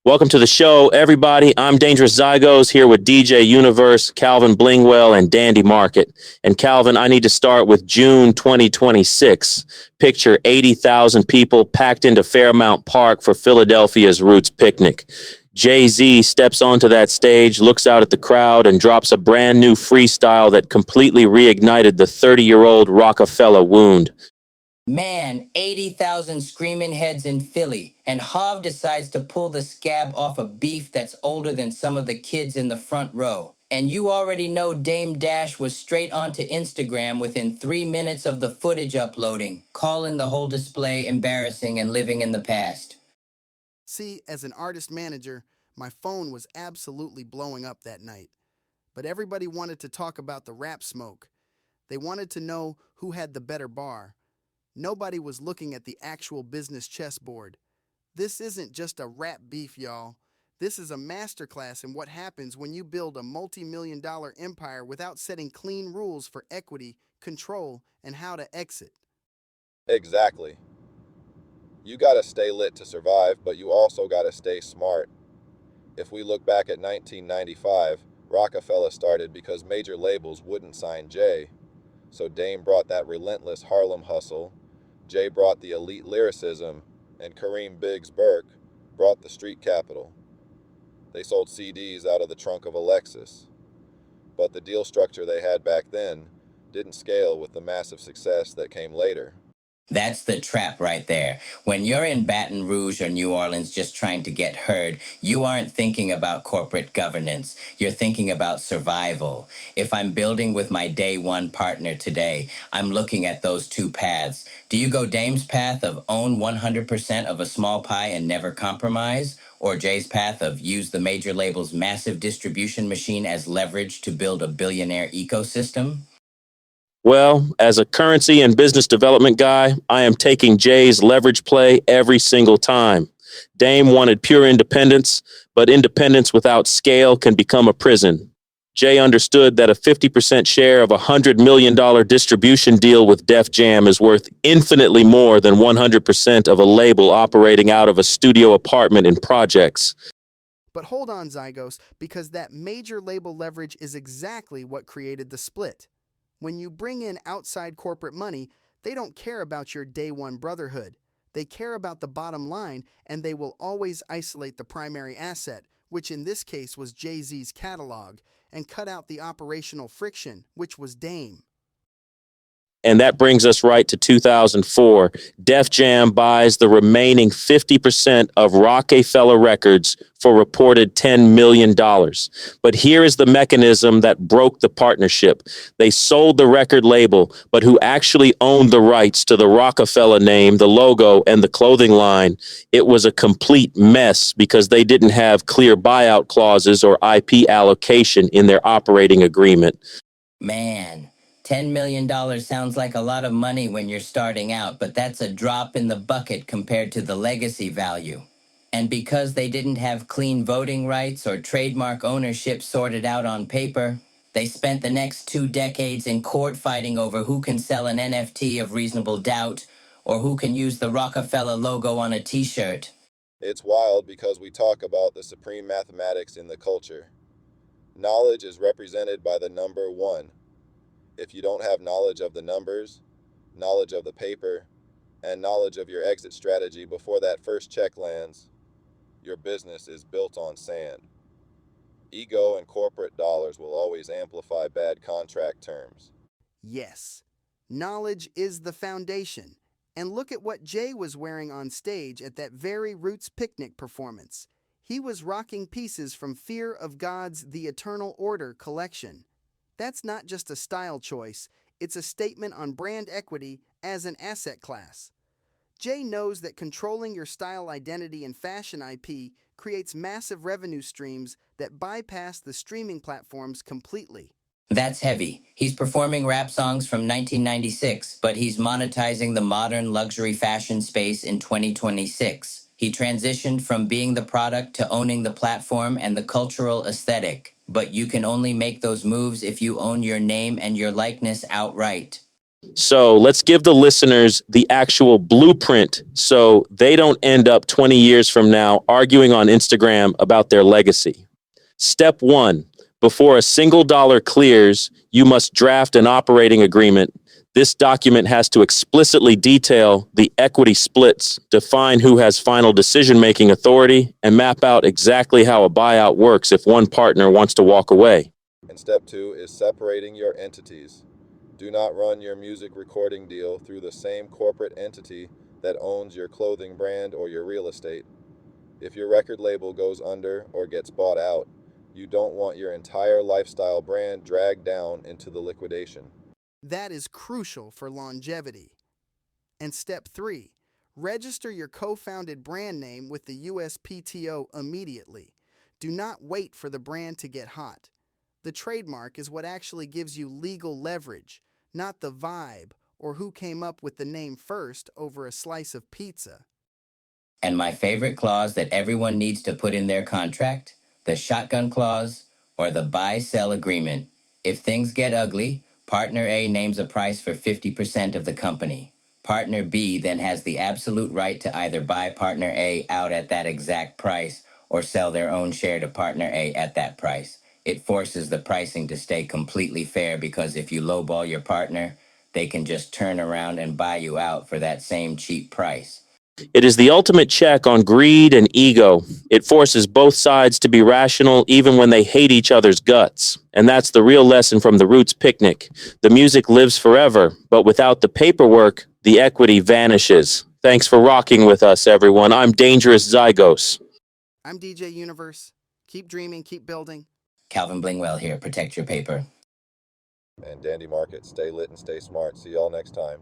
Welcome to the show, everybody. I'm Dangerous Zygos here with DJ Universe, Calvin Blingwell, and Dandy Market. And Calvin, I need to start with June 2026. Picture 80,000 people packed into Fairmount Park for Philadelphia's Roots Picnic. Jay-Z steps onto that stage, looks out at the crowd, and drops a brand new freestyle that completely reignited the 30-year-old Roc-A-Fella wound. Man, 80,000 screaming heads in Philly, and Hov decides to pull the scab off a beef that's older than some of the kids in the front row. And you already know Dame Dash was straight onto Instagram within 3 minutes of the footage uploading, calling the whole display embarrassing and living in the past. See, as an artist manager, my phone was absolutely blowing up that night. But everybody wanted to talk about the rap smoke. They wanted to know who had the better bar. Nobody was looking at the actual business chessboard. This isn't just a rap beef, y'all. This is a masterclass in what happens when you build a multi-million-dollar empire without setting clean rules for equity, control, and how to exit. Exactly. You gotta stay lit to survive, but you also gotta stay smart. If we look back at 1995, Roc-A-Fella started because major labels wouldn't sign Jay. So Dame brought that relentless Harlem hustle, Jay brought the elite lyricism, and Kareem Biggs Burke brought the street capital. They sold CDs out of the trunk of a Lexus. But the deal structure they had back then didn't scale with the massive success that came later. That's the trap right there. When you're in Baton Rouge or New Orleans just trying to get heard, you aren't thinking about corporate governance. You're thinking about survival. If I'm building with my day one partner today, I'm looking at those two paths. Do you go Dame's path of own 100% of a small pie and never compromise? Or Jay's path of use the major label's massive distribution machine as leverage to build a billionaire ecosystem? Well, as a currency and business development guy, I am taking Jay's leverage play every single time. Dame wanted pure independence, but independence without scale can become a prison. Jay understood that a 50% share of a $100 million distribution deal with Def Jam is worth infinitely more than 100% of a label operating out of a studio apartment in projects. But hold on, Zygos, because that major label leverage is exactly what created the split. When you bring in outside corporate money, they don't care about your day one brotherhood. They care about the bottom line, and they will always isolate the primary asset, which in this case was Jay-Z's catalog, and cut out the operational friction, which was Dame. And that brings us right to 2004. Def Jam buys the remaining 50% of Roc-A-Fella Records for reported $10 million. But here is the mechanism that broke the partnership. They sold the record label, but who actually owned the rights to the Roc-A-Fella name, the logo, and the clothing line? It was a complete mess because they didn't have clear buyout clauses or IP allocation in their operating agreement. Man, $10 million sounds like a lot of money when you're starting out, but that's a drop in the bucket compared to the legacy value. And because they didn't have clean voting rights or trademark ownership sorted out on paper, they spent the next 2 decades in court fighting over who can sell an NFT of reasonable doubt or who can use the Roc-A-Fella logo on a t-shirt. It's wild because we talk about the supreme mathematics in the culture. Knowledge is represented by the number 1. If you don't have knowledge of the numbers, knowledge of the paper, and knowledge of your exit strategy before that first check lands, your business is built on sand. Ego and corporate dollars will always amplify bad contract terms. Yes, knowledge is the foundation. And look at what Jay was wearing on stage at that very Roots Picnic performance. He was rocking pieces from Fear of God's The Eternal Order collection. That's not just a style choice, it's a statement on brand equity as an asset class. Jay knows that controlling your style identity and fashion IP creates massive revenue streams that bypass the streaming platforms completely. That's heavy. He's performing rap songs from 1996, but he's monetizing the modern luxury fashion space in 2026. He transitioned from being the product to owning the platform and the cultural aesthetic. But you can only make those moves if you own your name and your likeness outright. So let's give the listeners the actual blueprint so they don't end up 20 years from now arguing on Instagram about their legacy. Step one, before a single dollar clears, you must draft an operating agreement. This document has to explicitly detail the equity splits, define who has final decision-making authority, and map out exactly how a buyout works if one partner wants to walk away. And step 2 is separating your entities. Do not run your music recording deal through the same corporate entity that owns your clothing brand or your real estate. If your record label goes under or gets bought out, you don't want your entire lifestyle brand dragged down into the liquidation. That is crucial for longevity. And step 3, register your co-founded brand name with the USPTO immediately. Do not wait for the brand to get hot. The trademark is what actually gives you legal leverage, not the vibe or who came up with the name first over a slice of pizza. And my favorite clause that everyone needs to put in their contract, the shotgun clause or the buy-sell agreement. If things get ugly, partner A names a price for 50% of the company. Partner B then has the absolute right to either buy partner A out at that exact price or sell their own share to partner A at that price. It forces the pricing to stay completely fair because if you lowball your partner, they can just turn around and buy you out for that same cheap price. It is the ultimate check on greed and ego. It forces both sides to be rational even when they hate each other's guts. And that's the real lesson from the Roots picnic. The music lives forever, but without the paperwork, the equity vanishes. Thanks for rocking with us, everyone. I'm Dangerous Zygos. I'm DJ Universe. Keep dreaming, keep building. Calvin Blingwell here. Protect your paper. And Dandy Market, stay lit and stay smart. See y'all next time.